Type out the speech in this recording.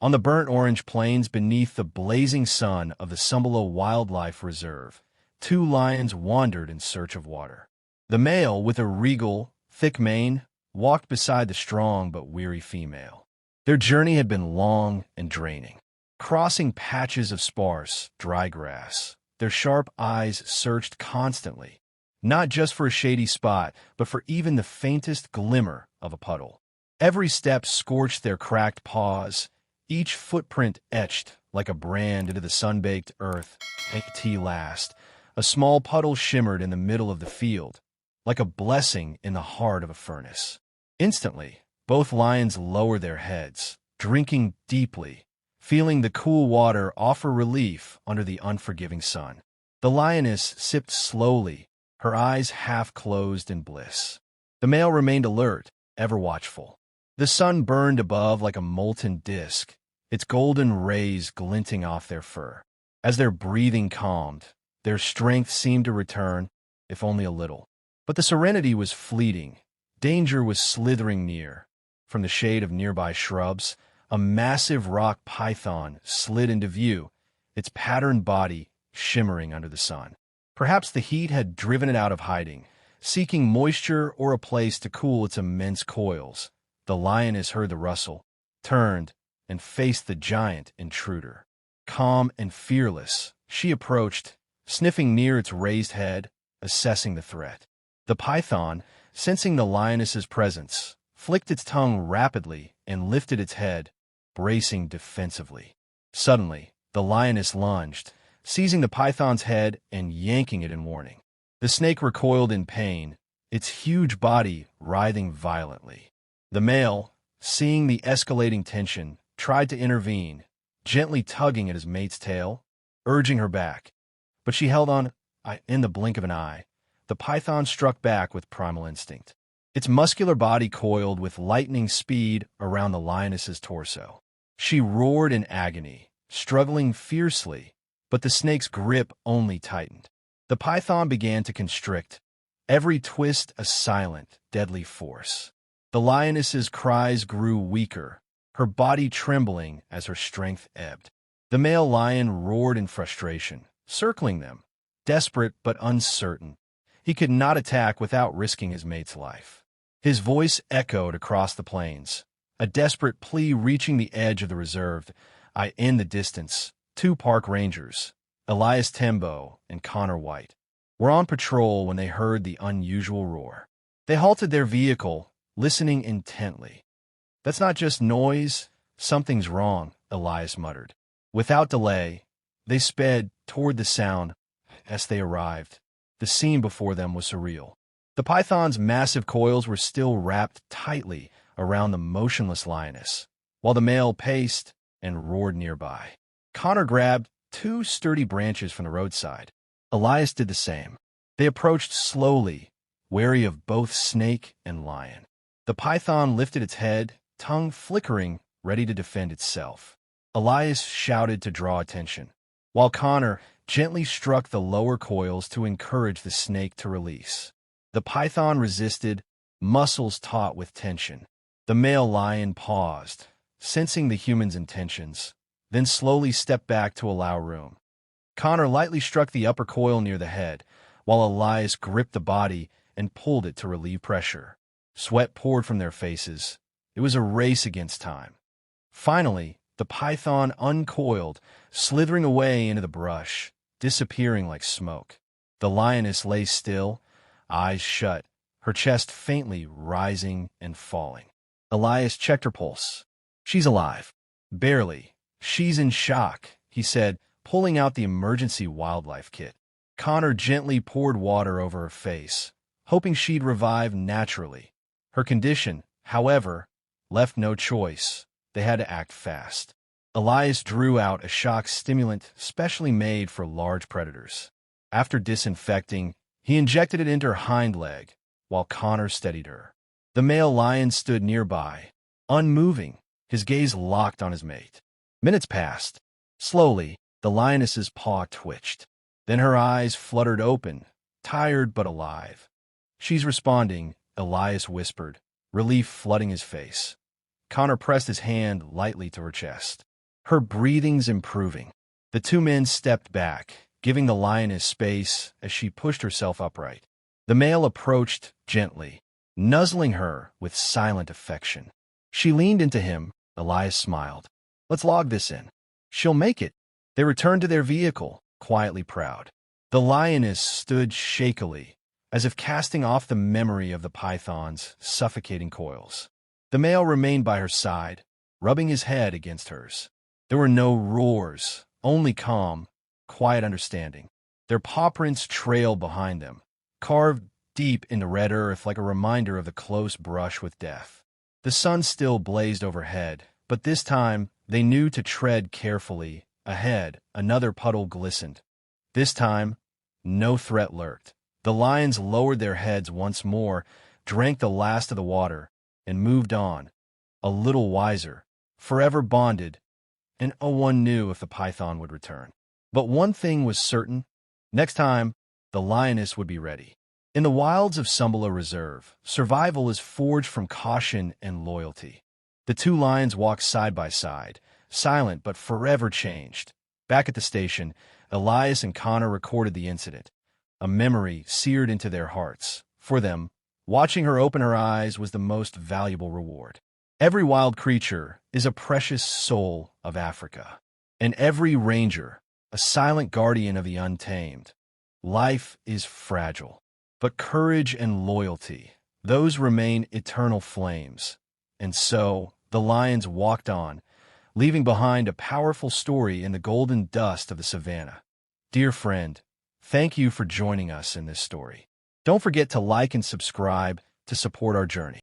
On the burnt orange plains beneath the blazing sun of the Sumbalo Wildlife Reserve, two lions wandered in search of water. The male, with a regal, thick mane, walked beside the strong but weary female. Their journey had been long and draining. Crossing patches of sparse, dry grass, their sharp eyes searched constantly, not just for a shady spot, but for even the faintest glimmer of a puddle. Every step scorched their cracked paws, each footprint etched like a brand into the sun-baked earth. At last, a small puddle shimmered in the middle of the field, like a blessing in the heart of a furnace. Instantly, both lions lowered their heads, drinking deeply, feeling the cool water offer relief under the unforgiving sun. The lioness sipped slowly, her eyes half closed in bliss. The male remained alert, ever watchful. The sun burned above like a molten disk, its golden rays glinting off their fur. As their breathing calmed, their strength seemed to return, if only a little. But the serenity was fleeting. Danger was slithering near. From the shade of nearby shrubs, a massive rock python slid into view, its patterned body shimmering under the sun. Perhaps the heat had driven it out of hiding, seeking moisture or a place to cool its immense coils. The lioness heard the rustle, turned, and faced the giant intruder. Calm and fearless, she approached, sniffing near its raised head, assessing the threat. The python, sensing the lioness's presence, flicked its tongue rapidly and lifted its head, bracing defensively. Suddenly, the lioness lunged, seizing the python's head and yanking it in warning. The snake recoiled in pain, its huge body writhing violently. The male, seeing the escalating tension, tried to intervene, gently tugging at his mate's tail, urging her back. But she held on. In the blink of an eye, the python struck back with primal instinct. Its muscular body coiled with lightning speed around the lioness's torso. She roared in agony, struggling fiercely, but the snake's grip only tightened. The python began to constrict, every twist a silent, deadly force. The lioness's cries grew weaker, her body trembling as her strength ebbed. The male lion roared in frustration, circling them, desperate but uncertain. He could not attack without risking his mate's life. His voice echoed across the plains, a desperate plea reaching the edge of the reserve. In the distance, two park rangers, Elias Tembo and Connor White, were on patrol when they heard the unusual roar. They halted their vehicle, listening intently. "That's not just noise. Something's wrong," Elias muttered. Without delay, they sped toward the sound. As they arrived, the scene before them was surreal. The python's massive coils were still wrapped tightly around the motionless lioness, while the male paced and roared nearby. Connor grabbed two sturdy branches from the roadside. Elias did the same. They approached slowly, wary of both snake and lion. The python lifted its head, tongue flickering, ready to defend itself. Elias shouted to draw attention, while Connor gently struck the lower coils to encourage the snake to release. The python resisted, muscles taut with tension. The male lion paused, sensing the human's intentions, then slowly stepped back to allow room. Connor lightly struck the upper coil near the head, while Elias gripped the body and pulled it to relieve pressure. Sweat poured from their faces. It was a race against time. Finally, the python uncoiled, slithering away into the brush, disappearing like smoke. The lioness lay still, eyes shut, her chest faintly rising and falling. Elias checked her pulse. "She's alive." "Barely. She's in shock," he said, pulling out the emergency wildlife kit. Connor gently poured water over her face, hoping she'd revive naturally. Her condition, however, left no choice. They had to act fast. Elias drew out a shock stimulant specially made for large predators. After disinfecting, he injected it into her hind leg, while Connor steadied her. The male lion stood nearby, unmoving, his gaze locked on his mate. Minutes passed. Slowly, the lioness's paw twitched. Then her eyes fluttered open, tired but alive. "She's responding," Elias whispered, relief flooding his face. Connor pressed his hand lightly to her chest. her breathing's improving. The two men stepped back, giving the lioness space as she pushed herself upright. The male approached gently, nuzzling her with silent affection. She leaned into him. Elias smiled. "Let's log this in. She'll make it." They returned to their vehicle, quietly proud. The lioness stood shakily, as if casting off the memory of the python's suffocating coils. The male remained by her side, rubbing his head against hers. There were no roars, only calm, quiet understanding. Their paw prints trailed behind them, carved deep in the red earth like a reminder of the close brush with death. The sun still blazed overhead, but this time they knew to tread carefully. Ahead, another puddle glistened. This time, no threat lurked. The lions lowered their heads once more, drank the last of the water, and moved on, a little wiser, forever bonded, and no one knew if the python would return. But one thing was certain: next time, the lioness would be ready. In the wilds of Sumbula Reserve, survival is forged from caution and loyalty. The two lions walked side by side, silent but forever changed. Back at the station, Elias and Connor recorded the incident, a memory seared into their hearts. For them, watching her open her eyes was the most valuable reward. Every wild creature is a precious soul of Africa, and every ranger, a silent guardian of the untamed. Life is fragile, but courage and loyalty, those remain eternal flames. And so, the lions walked on, leaving behind a powerful story in the golden dust of the savannah. Dear friend, thank you for joining us in this story. Don't forget to like and subscribe to support our journey.